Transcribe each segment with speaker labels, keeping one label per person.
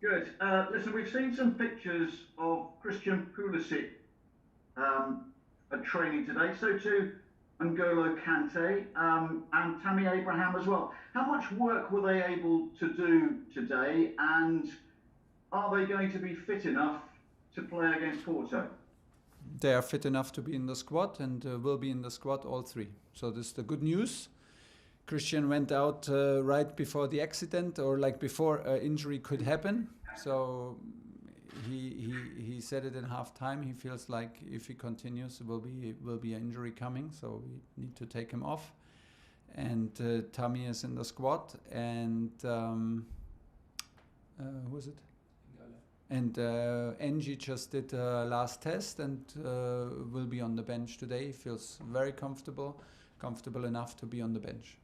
Speaker 1: Good. Listen, we've seen some pictures of Christian Pulisic at training today. So too N'Golo Kanté and Tammy Abraham as well. How much work were they able to do today, and are they going to be fit enough to play against Porto?
Speaker 2: They are fit enough to be in the squad and will be in the squad, all three. So this is the good news. Christian went out right before the accident, or like before injury could happen. So he said it in half time. He feels like if he continues, will be an injury coming. So we need to take him off. And Tammy is in the squad. And who was it? And Angie just did a last test and will be on the bench today. He feels very comfortable enough to be on the bench.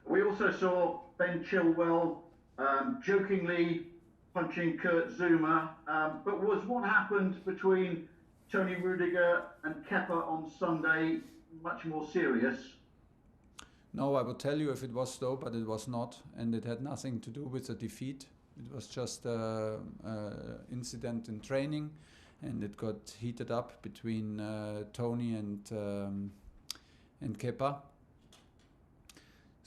Speaker 1: We also saw Ben Chilwell jokingly punching Kurt Zouma, but was what happened between Tony Rudiger and Kerr on Sunday much more serious?
Speaker 2: No, I would tell you if it was so, but it was not, and it had nothing to do with the defeat. It was just an incident in training, and it got heated up between Tony and Kepa.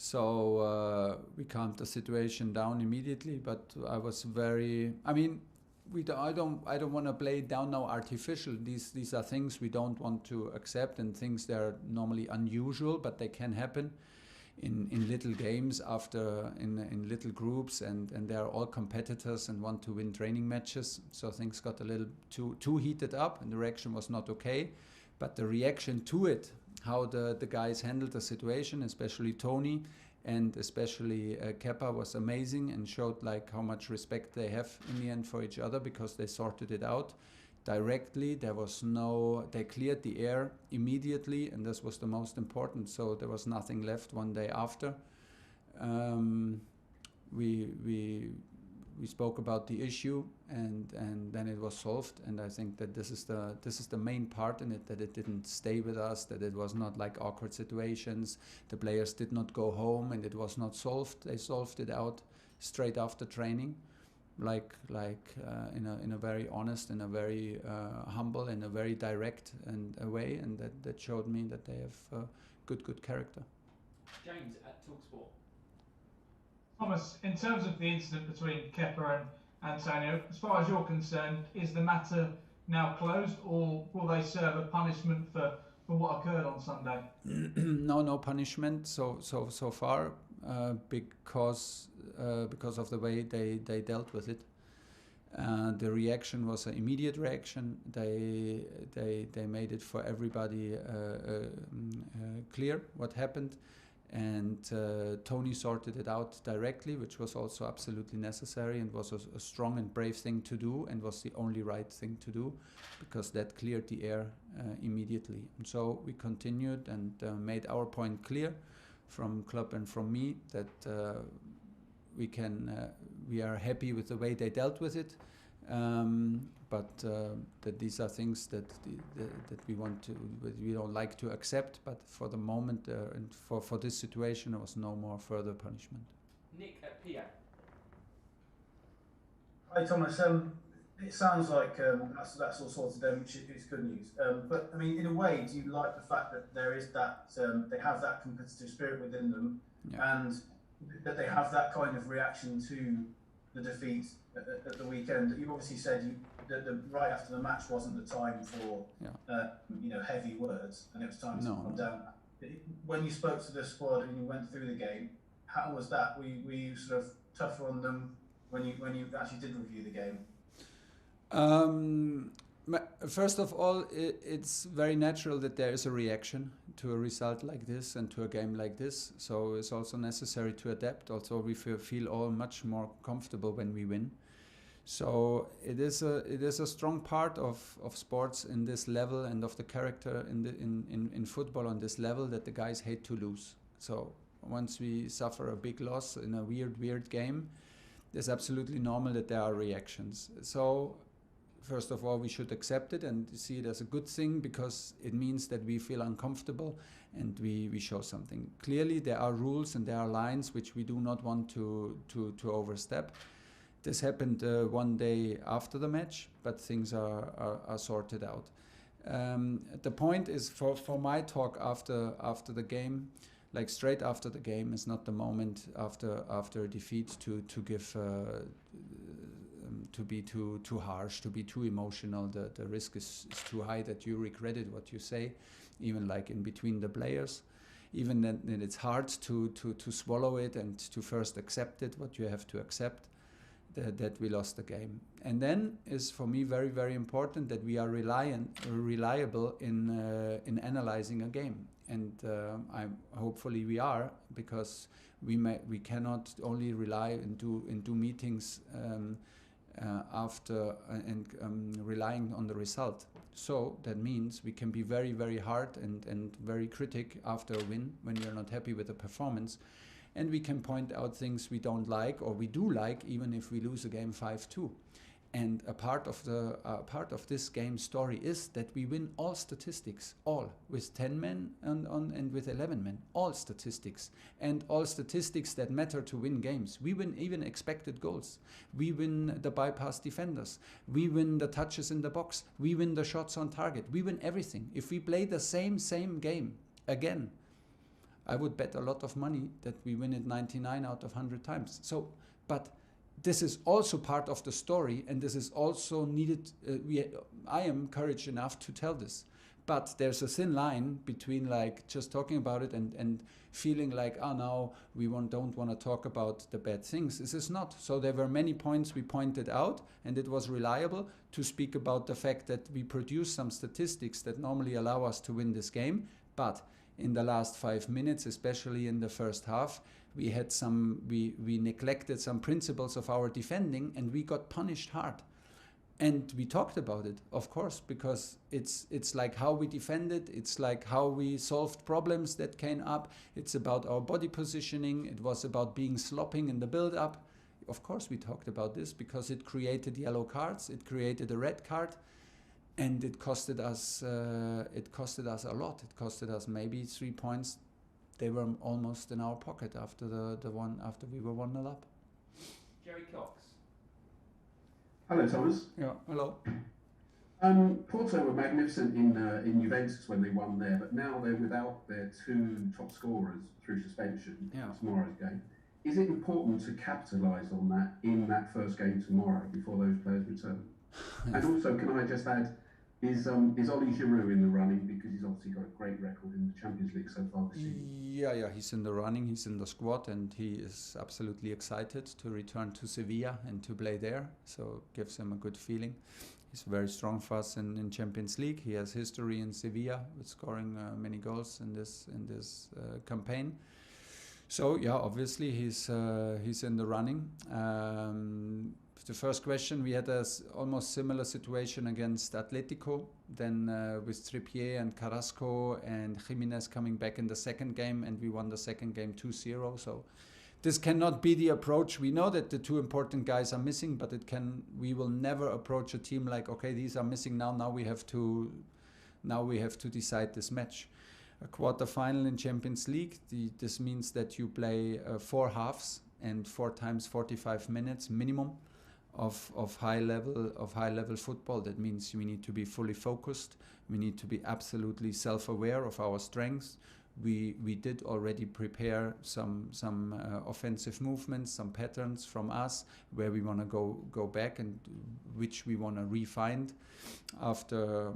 Speaker 2: So we calmed the situation down immediately. But I was very. I mean, I don't want to play it down now artificial. These are things we don't want to accept, and things that are normally unusual, but they can happen in little games in little groups, and they are all competitors and want to win training matches. So things got a little too heated up, and the reaction was not okay. But the reaction to it, how the guys handled the situation, especially Tony and especially Kepa, was amazing and showed like how much respect they have in the end for each other, because they sorted it out directly. They cleared the air immediately, and this was the most important. So there was nothing left one day after. We spoke about the issue, and then it was solved. And I think that this is the main part in it, that it didn't stay with us, that it was not like awkward situations. The players did not go home, and it was not solved. They solved it out straight after training, like in a very honest, in a very humble, in a very direct way, and that showed me that they have good character.
Speaker 3: James at TalkSport.
Speaker 4: Thomas, in terms of the incident between Kerr and Antonio, as far as you're concerned, is the matter now closed, or will they serve a punishment for what occurred on Sunday?
Speaker 2: No punishment so far, because of the way they dealt with it. The reaction was an immediate reaction. They made it for everybody clear what happened. And Tony sorted it out directly, which was also absolutely necessary and was a strong and brave thing to do, and was the only right thing to do, because that cleared the air immediately. And so we continued and made our point clear from club and from me that we are happy with the way they dealt with it, but that these are things that we don't like to accept. But for the moment and for this situation, there was no more further punishment.
Speaker 3: Nick at PA.
Speaker 5: Hi Thomas. It sounds like that's all sorted out, which is good news. But I mean, in a way, do you like the fact that there is that they have that competitive spirit within them, and that they have that kind of reaction to the defeat at the weekend? You obviously said that right after the match wasn't the time for heavy words, and it was time to calm down. When you spoke to the squad and you went through the game, how was that? Were you sort of tougher on them when you actually did review the game?
Speaker 2: First of all, it's very natural that there is a reaction to a result like this and to a game like this. So it's also necessary to adapt. Also, we feel all much more comfortable when we win. So it is a strong part of sports in this level, and of the character in football on this level, that the guys hate to lose. So once we suffer a big loss in a weird game, it's absolutely normal that there are reactions. So first of all, we should accept it and see it as a good thing, because it means that we feel uncomfortable and we show something. Clearly, there are rules and there are lines which we do not want to overstep. This happened one day after the match, but things are sorted out. The point is for my talk after the game, like straight after the game, is not the moment after a defeat to give to be too harsh, to be too emotional. The risk is too high that you regretted what you say, even like in between the players. Even then it's hard to swallow it and to first accept it, what you have to accept, that we lost the game. And then is for me very, very important that we are reliable in analyzing a game. And hopefully we are, because we cannot only rely and do meetings after relying on the result. So that means we can be very, very hard and very critic after a win when we are not happy with the performance. And we can point out things we don't like, or we do like, even if we lose a game 5-2. And a part of this game story is that we win all statistics, all, with 10 men and with 11 men, all statistics, and all statistics that matter to win games. We win even expected goals. We win the bypass defenders. We win the touches in the box. We win the shots on target. We win everything. If we play the same game again, I would bet a lot of money that we win it 99 out of 100 times. So, but this is also part of the story, and this is also needed. I am courage enough to tell this, but there's a thin line between like just talking about it and feeling like, oh, now we don't want to talk about the bad things. This is not. So there were many points we pointed out, and it was reliable to speak about the fact that we produce some statistics that normally allow us to win this game, but in the last 5 minutes, especially in the first half, we had we neglected some principles of our defending, and we got punished hard. And we talked about it, of course, because it's like how we defended, it's like how we solved problems that came up. It's about our body positioning. It was about being slopping in the build-up. Of course, we talked about this because it created yellow cards, it created a red card. And it costed us a lot. It costed us maybe 3 points. They were almost in our pocket after after we were 1-0 up.
Speaker 3: Jerry Cox.
Speaker 6: Hello, Thomas.
Speaker 2: Yeah, hello.
Speaker 6: Porto were magnificent in Juventus when they won there, but now they're without their 2 top scorers through suspension.
Speaker 2: Yeah.
Speaker 6: Tomorrow's game. Is it important to capitalise on that in that first game tomorrow before those players return? And also, can I just add, is Oli Giroud in the running, because he's obviously got a great record in the Champions League so far this season?
Speaker 2: Yeah, he's in the running, he's in the squad, and he is absolutely excited to return to Sevilla and to play there. So it gives him a good feeling. He's very strong for us in Champions League. He has history in Sevilla with scoring many goals in this campaign. So yeah, obviously he's in the running. The first question, we had a almost similar situation against Atletico, then with Trippier and Carrasco and Jimenez coming back in the second game, and we won the second game 2-0. So this cannot be the approach. We know that the 2 important guys are missing, but we will never approach a team like, okay, these are missing now. Now we have to decide this match. A quarter-final in Champions League. This means that you play 4 halves and 4 times 45 minutes minimum of high level football. That means we need to be fully focused. We need to be absolutely self-aware of our strengths. We did already prepare some offensive movements, some patterns from us where we want to go back and which we want to refine after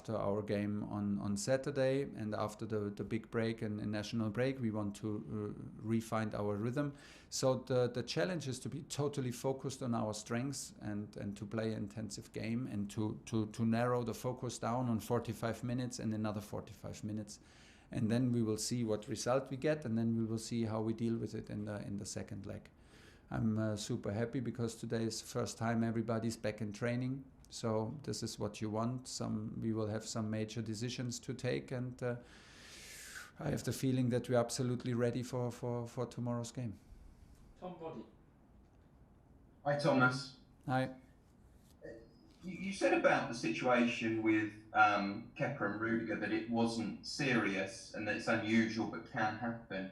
Speaker 2: our game on Saturday and after the big break and national break. We want to refine our rhythm. So the challenge is to be totally focused on our strengths and to play an intensive game and to narrow the focus down on 45 minutes and another 45 minutes. And then we will see what result we get, and then we will see how we deal with it in the second leg. I'm super happy because today is the first time everybody's back in training. So this is what you want. We will have some major decisions to take, and I have the feeling that we're absolutely ready for tomorrow's game.
Speaker 3: Tom Body.
Speaker 7: Hi, Thomas.
Speaker 2: Hi.
Speaker 7: You said about the situation with Kerr and Rudiger that it wasn't serious and that it's unusual but can happen.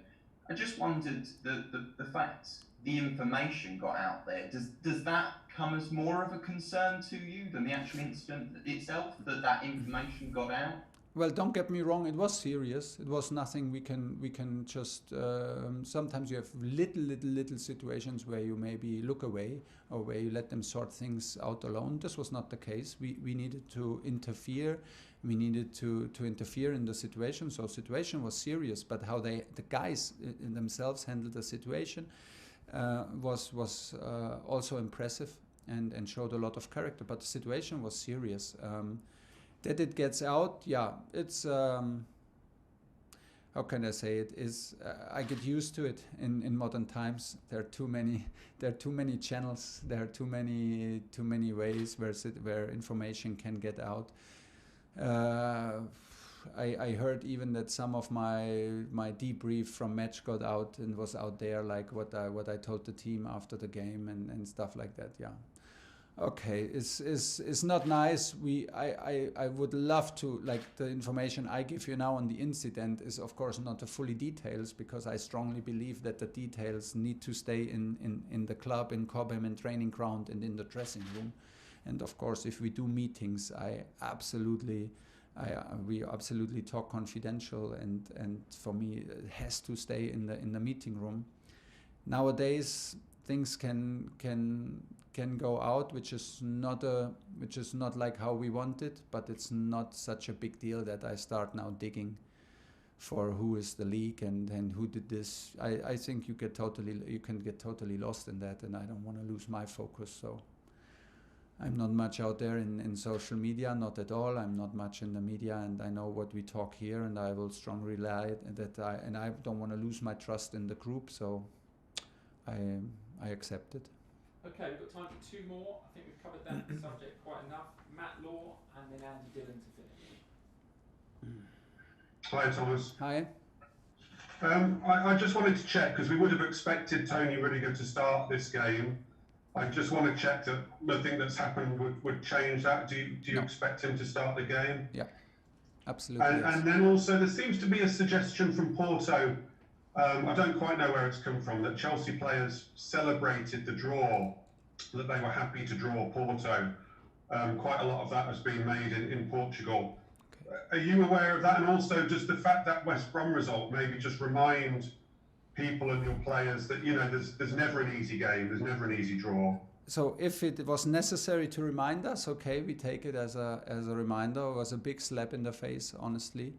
Speaker 7: I just wondered the fact the information got out there. Does that come as more of a concern to you than the actual incident itself, that information got out?
Speaker 2: Well, don't get me wrong. It was serious. It was nothing we can just. Sometimes you have little situations where you maybe look away or where you let them sort things out alone. This was not the case. We needed to interfere. We needed to interfere in the situation. So situation was serious, but how the guys in themselves handled the situation was also impressive and showed a lot of character. But the situation was serious. That it gets out, yeah, it's how can I say it is I get used to it in modern times. There are too many channels, there are too many ways where information can get out. I heard even that some of my debrief from match got out and was out there, like what I told the team after the game and stuff like that. Yeah. Okay, it's not nice. I would love to, like, the information I give you now on the incident is of course not the fully details, because I strongly believe that the details need to stay in the club, in Cobham, in training ground and in the dressing room. And of course, if we do meetings, we absolutely talk confidential, and for me it has to stay in the meeting room. Nowadays things can go out, which is not like how we want it, but it's not such a big deal that I start now digging for who is the leak and who did this. I think you can get totally lost in that, and I don't want to lose my focus. So I'm not much out there in social media, not at all. I'm not much in the media, and I know what we talk here, and I will strongly rely that I don't want to lose my trust in the group, so I accept it.
Speaker 3: Okay, we've got time for two more. I think we've covered that subject quite enough. Matt Law and then Andy Dillon to finish.
Speaker 8: Hi, Thomas.
Speaker 2: Hi.
Speaker 8: I just wanted to check, because we would have expected Tony Rudiger to start this game. I just want to check that nothing that's happened would change that. Do you expect him to start the game?
Speaker 2: Yeah, absolutely.
Speaker 8: And then also there seems to be a suggestion from Porto. I don't quite know where it's come from, that Chelsea players celebrated the draw, that they were happy to draw Porto. Quite a lot of that has been made in Portugal. Okay. Are you aware of that? And also just the fact that West Brom result, maybe just remind people and your players that, you know, there's never an easy game, there's never an easy draw.
Speaker 2: So if it was necessary to remind us, okay, we take it as a reminder. It was a big slap in the face, honestly.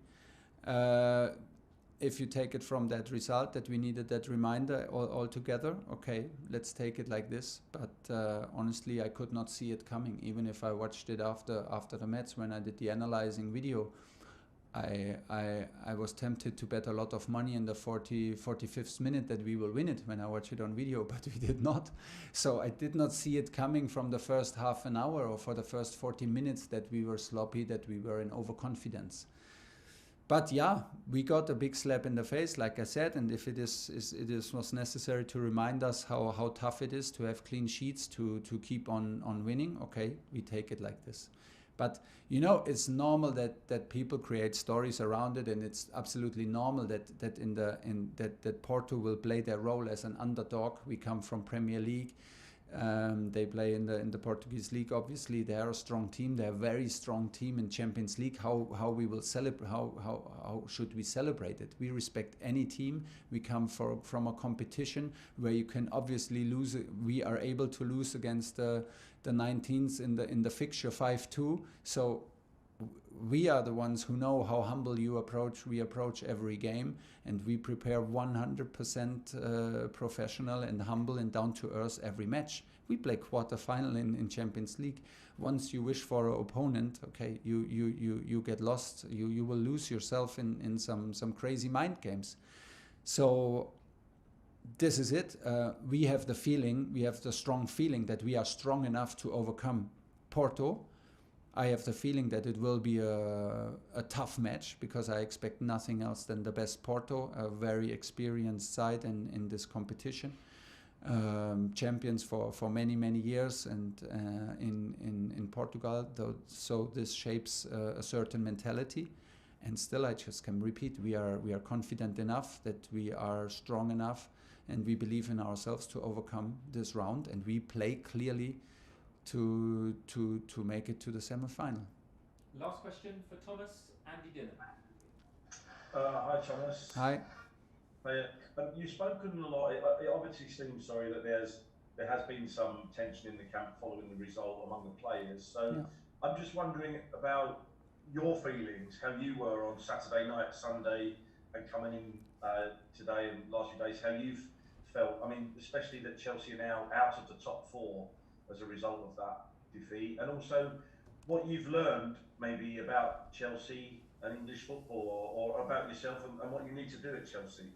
Speaker 2: If you take it from that result, that we needed that reminder all together, okay, let's take it like this. But honestly, I could not see it coming. Even if I watched it after the match, when I did the analyzing video, I was tempted to bet a lot of money in the 45th minute that we will win it when I watch it on video, but we did not. So I did not see it coming from the first half an hour or for the first 40 minutes that we were sloppy, that we were in overconfidence. But yeah, we got a big slap in the face, like I said, and if it was necessary to remind us how tough it is to have clean sheets to keep on winning, okay, we take it like this. But you know, it's normal that people create stories around it, and it's absolutely normal that Porto will play their role as an underdog. We come from Premier League. They play in the Portuguese league. Obviously, they are a strong team. They're a very strong team in Champions League. How we will celebrate? How should we celebrate it? We respect any team. We come from a competition where you can obviously lose. We are able to lose against the 19s in the fixture 5-2. So we are the ones who know how humble we approach every game, and we prepare 100% professional and humble and down to earth every match. We play quarterfinal in Champions League. Once you wish for an opponent, okay, you get lost. You will lose yourself in some crazy mind games. So this is it. We have the strong feeling that we are strong enough to overcome Porto. I have the feeling that it will be a tough match, because I expect nothing else than the best Porto, a very experienced side in this competition. Champions for many years, and in Portugal, so this shapes a certain mentality. And still, I just can repeat, we are confident enough that we are strong enough and we believe in ourselves to overcome this round, and we play clearly to make it to the semi-final.
Speaker 3: Last question for Thomas, Andy Dillon.
Speaker 9: Hi Thomas.
Speaker 2: Hi.
Speaker 9: You've spoken a lot. It obviously seems, that there has been some tension in the camp following the result among the players. So yeah. I'm just wondering about your feelings, how you were on Saturday night, Sunday, and coming in today and last few days, how you've felt. I mean, especially that Chelsea are now out of the top 4 as a result of that defeat, and also what you've learned maybe about Chelsea and English football, or about yourself and what you need to do at Chelsea.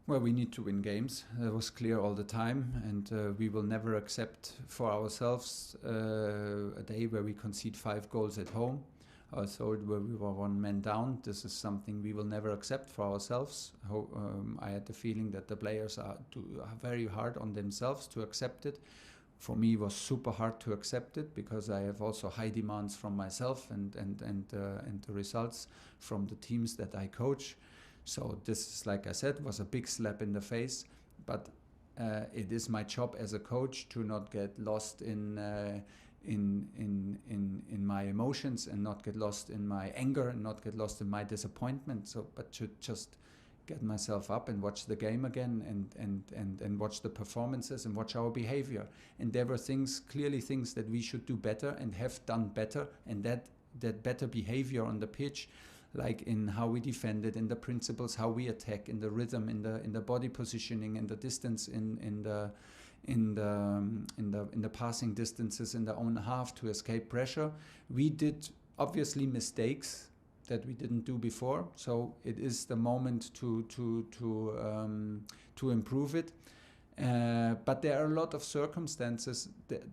Speaker 2: Well, we need to win games. That was clear all the time, and we will never accept for ourselves a day where we concede 5 goals at home, also where we were 1 man down. This is something we will never accept for ourselves. I had the feeling that the players are very hard on themselves to accept it. For me, it was super hard to accept it because I have also high demands from myself and the results from the teams that I coach. So this is, like I said, was a big slap in the face, but it is my job as a coach to not get lost in my emotions and not get lost in my anger and not get lost in my disappointment. So, but to just get myself up and watch the game again and watch the performances and watch our behavior. And there were clearly things that we should do better and have done better, and that better behavior on the pitch, like in how we defended, in the principles, how we attack, in the rhythm, in the body positioning, in the distance, in the passing distances in the own half to escape pressure. We did obviously mistakes that we didn't do before, so it is the moment to improve it. But there are a lot of circumstances that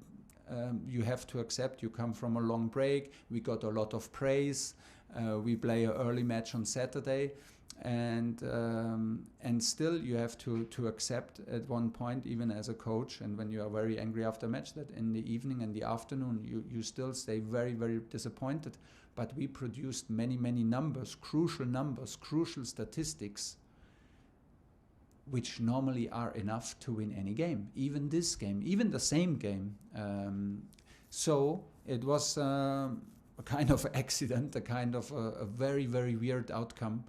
Speaker 2: you have to accept. You come from a long break. We got a lot of praise. We play an early match on Saturday, and still you have to accept at one point, even as a coach, and when you are very angry after a match, that in the evening and the afternoon you still stay very, very disappointed. But we produced many numbers, crucial statistics, which normally are enough to win any game, even this game, even the same game. So it was a kind of accident, a kind of a very, very weird outcome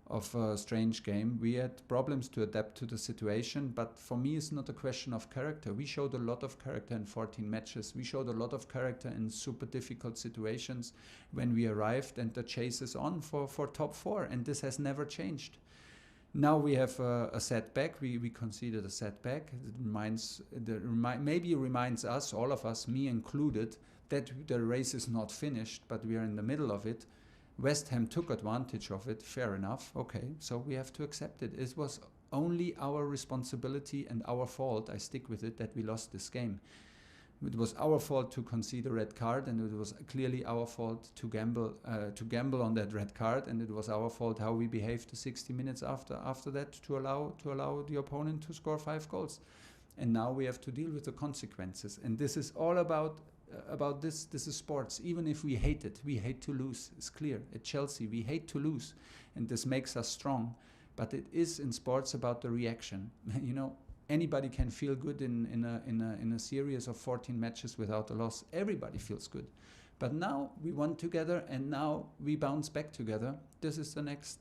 Speaker 2: of a strange game. We had problems to adapt to the situation, but for me it's not a question of character. We showed a lot of character in 14 matches. We showed a lot of character in super difficult situations when we arrived, and the chase is on for top 4, and this has never changed. Now we have a setback. We conceded a setback. It maybe reminds us, all of us, me included, that the race is not finished, but we are in the middle of it. West Ham took advantage of it, fair enough, okay, so we have to accept it. It was only our responsibility and our fault, I stick with it, that we lost this game. It was our fault to concede a red card, and it was clearly our fault to gamble on that red card, and it was our fault how we behaved the 60 minutes after that to allow the opponent to score 5 goals. And now we have to deal with the consequences, and this is all about this. This is sports. Even if we hate it, we hate to lose. It's clear. At Chelsea, we hate to lose, and this makes us strong. But it is in sports about the reaction. You know, anybody can feel good in a series of 14 matches without a loss. Everybody feels good. But now we won together, and now we bounce back together. This is the next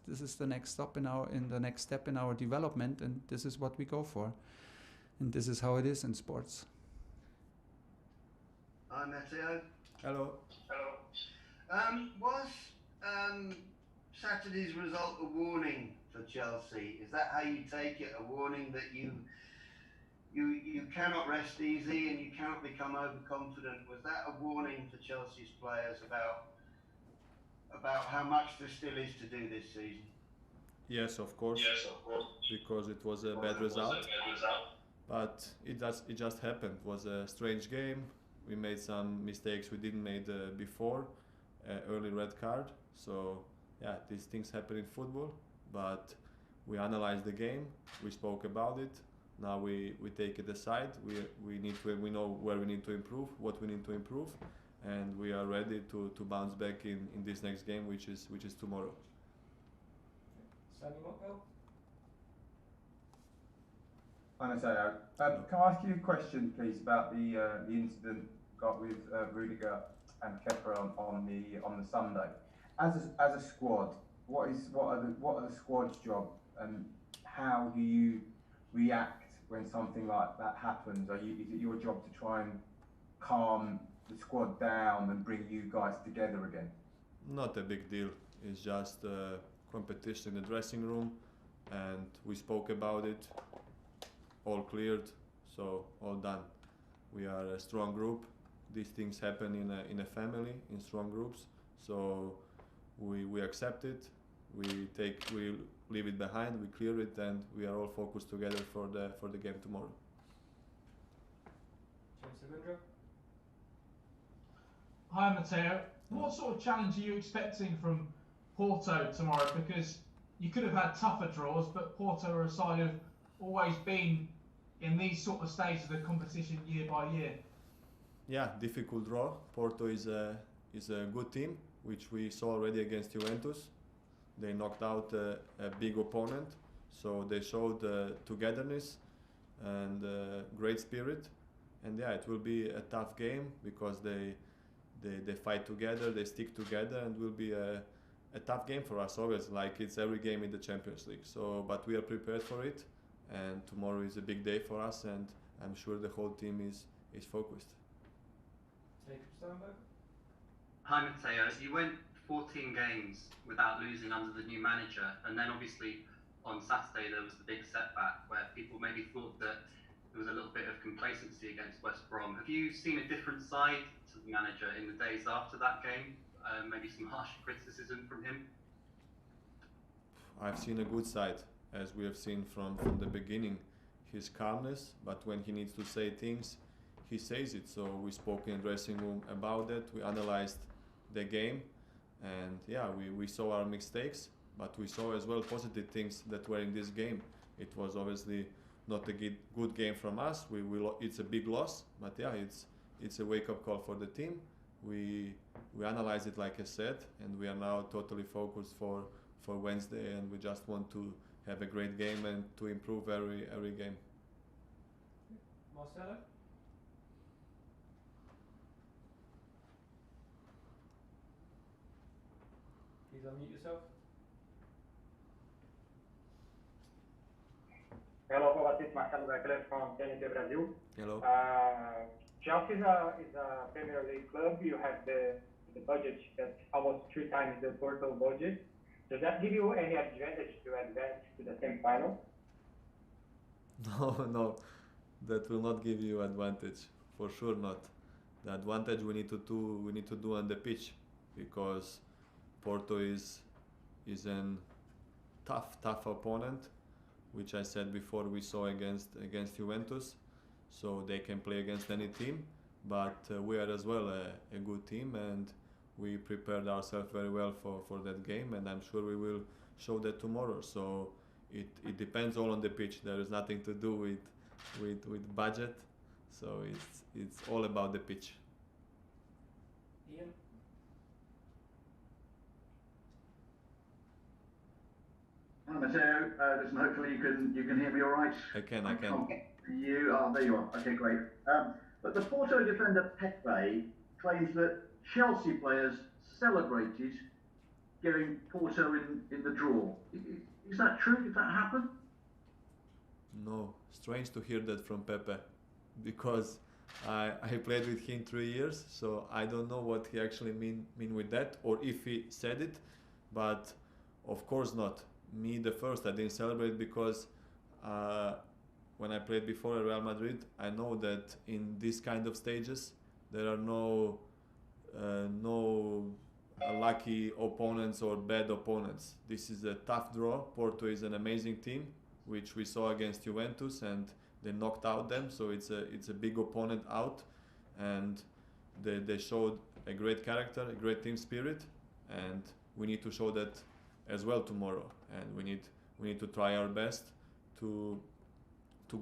Speaker 2: stop in the next step in our development, and this is what we go for. And this is how it is in sports.
Speaker 10: Hi, Mateo.
Speaker 2: Hello.
Speaker 10: Was Saturday's result a warning for Chelsea? Is that how you take it? A warning that you cannot rest easy and you cannot become overconfident? Was that a warning for Chelsea's players about how much there still is to do this season?
Speaker 11: Yes, of course. Because it was a bad result. But it just happened. It was a strange game. We made some mistakes we didn't make before, early red card. So yeah, these things happen in football. But we analyzed the game. We spoke about it. Now we take it aside. We know where we need to improve, what we need to improve, and we are ready to bounce back in this next game, which is tomorrow.
Speaker 3: Sammy Rockwell?
Speaker 12: Hi, Mateo. Can I ask you a question, please, about the incident got with Rudiger and Kerr on the Sunday? As a squad, what are the squad's job, and how do you react when something like that happens? Is it your job to try and calm the squad down and bring you guys together again?
Speaker 11: Not a big deal. It's just a competition in the dressing room, and we spoke about it. All cleared, so all done. We are a strong group. These things happen in a family, in strong groups. So we accept it. We leave it behind. We clear it, and we are all focused together for the game tomorrow.
Speaker 4: Hi, Mateo. What sort of challenge are you expecting from Porto tomorrow? Because you could have had tougher draws, but Porto are a side who've always been in these sort of stages of the competition year by year.
Speaker 11: Yeah, difficult draw. Porto is a good team, which we saw already against Juventus. They knocked out a big opponent, so they showed togetherness and great spirit. And yeah, it will be a tough game because they fight together, they stick together, and will be a tough game for us always, like it's every game in the Champions League. So, but we are prepared for it, and tomorrow is a big day for us, and I'm sure the whole team is focused.
Speaker 13: Hi Mateo, you went 14 games without losing under the new manager, and then obviously on Saturday there was the big setback where people maybe thought that there was a little bit of complacency against West Brom. Have you seen a different side to the manager in the days after that game? Maybe some harsh criticism from him?
Speaker 11: I've seen a good side, as we have seen from the beginning. His calmness, but when he needs to say things, he says it. So we spoke in the dressing room about it. We analyzed the game, and yeah, we saw our mistakes, but we saw as well positive things that were in this game. It was obviously not a good game from us. It's a big loss, but yeah, it's a wake-up call for the team. We analyze it like I said, and we are now totally focused for Wednesday, and we just want to have a great game and to improve every game.
Speaker 3: Marcelo? Please unmute yourself.
Speaker 14: Hello, Kovacic, Marcelo Beckler from TNT Brazil.
Speaker 11: Hello.
Speaker 14: Chelsea is a Premier League club. You have the budget that's almost 3 times the Porto budget. Does that give you any advantage to advance to the semi-final?
Speaker 11: No, that will not give you advantage. For sure not. The advantage we need to do on the pitch, because Porto is an tough opponent, which I said before we saw against Juventus. So they can play against any team, but we are as well a good team, and we prepared ourselves very well for that game, and I'm sure we will show that tomorrow. So it depends all on the pitch. There is nothing to do with budget, so it's all about the pitch.
Speaker 3: Ian?
Speaker 1: Hi Mateo, listen, hopefully you can hear me all right.
Speaker 11: I can.
Speaker 1: There you are. Okay, great. But the Porto defender Pepe claims that Chelsea players celebrated getting Porto in the draw. Is that true? Did that happen?
Speaker 11: No, strange to hear that from Pepe, because I played with him 3 years, so I don't know what he actually mean with that, or if he said it, but of course not. Me the first, I didn't celebrate because when I played before at Real Madrid, I know that in these kind of stages there are no lucky opponents or bad opponents. This is a tough draw. Porto is an amazing team, which we saw against Juventus, and they knocked out them. So it's a big opponent out, and they showed a great character, a great team spirit, and we need to show that as well tomorrow. And we need to try our best to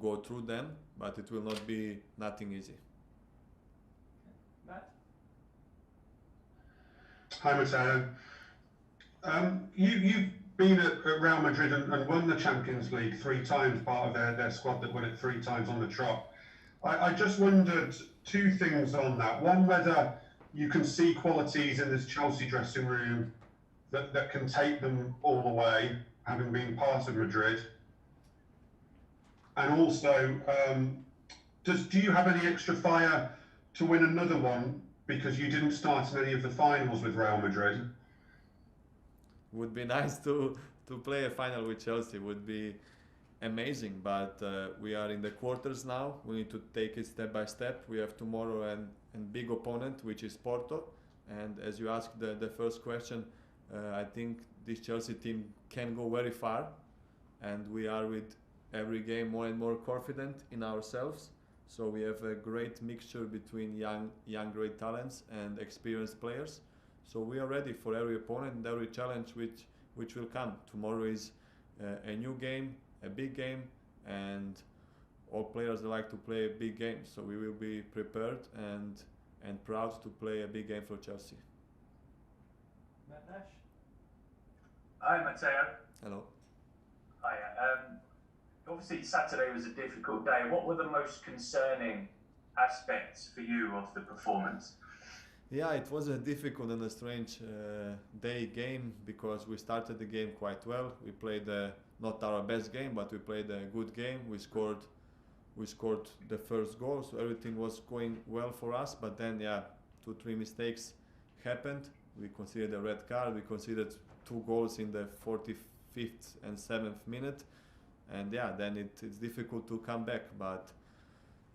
Speaker 11: go through them, but it will not be nothing easy.
Speaker 3: Matt?
Speaker 8: Hi Mateo. You've been at Real Madrid and won the Champions League 3 times, part of their squad that won it 3 times on the trot. I just wondered 2 things on that. One, whether you can see qualities in this Chelsea dressing room that can take them all the way, having been part of Madrid. And also, do you have any extra fire to win another one because you didn't start in any of the finals with Real Madrid?
Speaker 11: Would be nice to play a final with Chelsea. Would be amazing, but we are in the quarters now. We need to take it step by step. We have tomorrow and big opponent, which is Porto. And as you asked the first question, I think this Chelsea team can go very far, and we are with every game more and more confident in ourselves. So we have a great mixture between young great talents and experienced players. So we are ready for every opponent and every challenge which will come. Tomorrow is a new game, a big game, and all players like to play big games. So we will be prepared and proud to play a big game for Chelsea.
Speaker 3: Matt Nash?
Speaker 15: Hi, Mateo.
Speaker 11: Hello.
Speaker 15: Hiya. Obviously, Saturday was a difficult day. What were the most concerning aspects for you of the performance?
Speaker 11: Yeah, it was a difficult and a strange game because we started the game quite well. We played not our best game, but we played a good game. We scored the first goal, so everything was going well for us. But then, 2-3 mistakes happened. We considered a red card. We considered 2 goals in the 45th and 7th minute, and then it's difficult to come back. But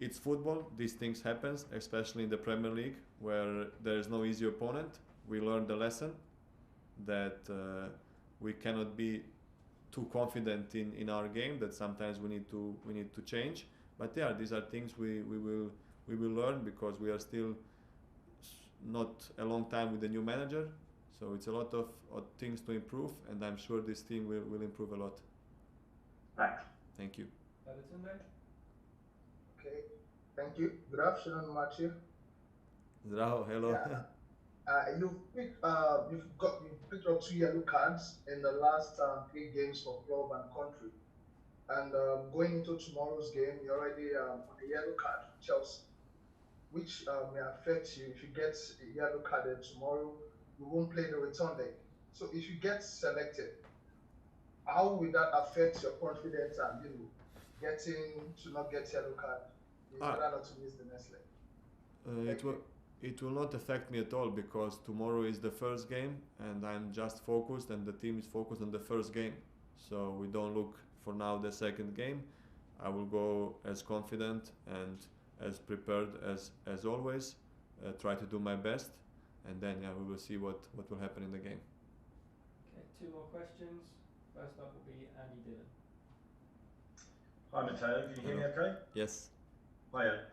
Speaker 11: it's football. These things happen, especially in the Premier League, where there is no easy opponent. We learned the lesson that we cannot be too confident in our game. That sometimes we need to change. But these are things we will learn because we are still not a long time with the new manager. So it's a lot of things to improve, and I'm sure this team will improve a lot.
Speaker 15: Thanks.
Speaker 11: Thank you.
Speaker 16: Okay, thank you. Good afternoon, Matthew.
Speaker 11: Zdravo, hello.
Speaker 16: Yeah. You've picked up 2 yellow cards in the last 3 games for club and country. And going into tomorrow's game, you're already on a yellow card for Chelsea, which may affect you. If you get a yellow card tomorrow, you won't play the return leg. So if you get selected, how will that affect your confidence and getting to not get yellow card? In order not to miss the next leg.
Speaker 11: It will not affect me at all because tomorrow is the first game and I'm just focused and the team is focused on the first game. So we don't look for now the second game. I will go as confident and as prepared as always, try to do my best, and then we will see what will happen in the game.
Speaker 3: Okay, 2 more questions. First up will be Andy Dillon.
Speaker 9: Hi Mateo, can you hear me okay?
Speaker 11: Yes.
Speaker 9: Hiya.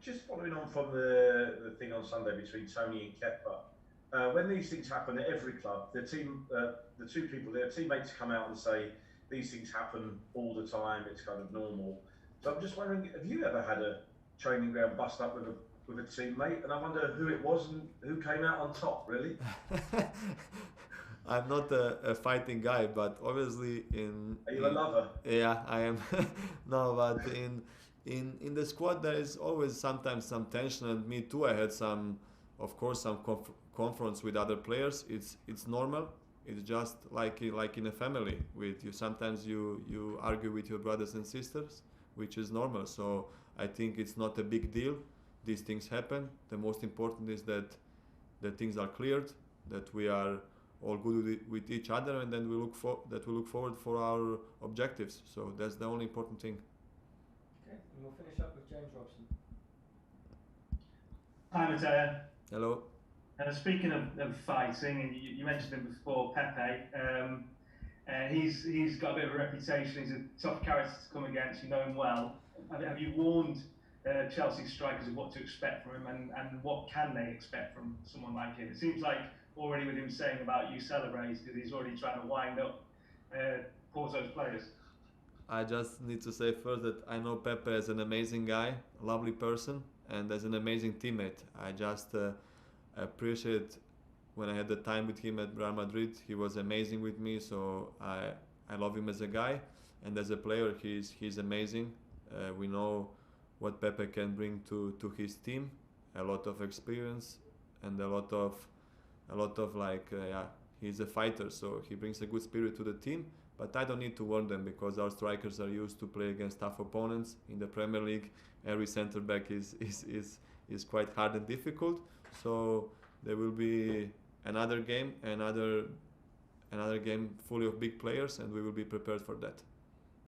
Speaker 9: Just following on from the thing on Sunday between Tony and Kerr. When these things happen at every club, the 2 people, their teammates come out and say these things happen all the time, it's kind of normal. So I'm just wondering, have you ever had a training ground bust up with a teammate? And I wonder who it was and who came out on top, really?
Speaker 11: I'm not a fighting guy, but obviously
Speaker 9: Are you a lover?
Speaker 11: Yeah, I am. No, but in the squad there is always sometimes some tension, and me too. I had some confronts with other players. It's normal. It's just like in a family. With you, sometimes you argue with your brothers and sisters, which is normal. So I think it's not a big deal. These things happen. The most important is that the things are cleared, that we are all good with each other, and then we look forward for our objectives. So that's the only important thing.
Speaker 3: Okay, and we'll finish up with James Robson.
Speaker 17: Hi Mateo.
Speaker 11: Hello.
Speaker 17: Speaking of fighting, and you mentioned him before, Pepe. He's got a bit of a reputation. He's a tough character to come against. You know him well. Have you warned Chelsea strikers of what to expect from him, and what can they expect from someone like him? It seems like already with him saying about you celebrate, because he's already trying to wind up Porto's players.
Speaker 11: I just need to say first that I know Pepe as an amazing guy, a lovely person, and as an amazing teammate. I just appreciate when I had the time with him at Real Madrid, he was amazing with me. So I love him as a guy, and as a player, he's amazing. We know what Pepe can bring to his team, a lot of experience and a lot of like he's a fighter, so he brings a good spirit to the team. But I don't need to warn them because our strikers are used to play against tough opponents in the Premier League. Every centre back is quite hard and difficult. So there will be another game full of big players, and we will be prepared for that.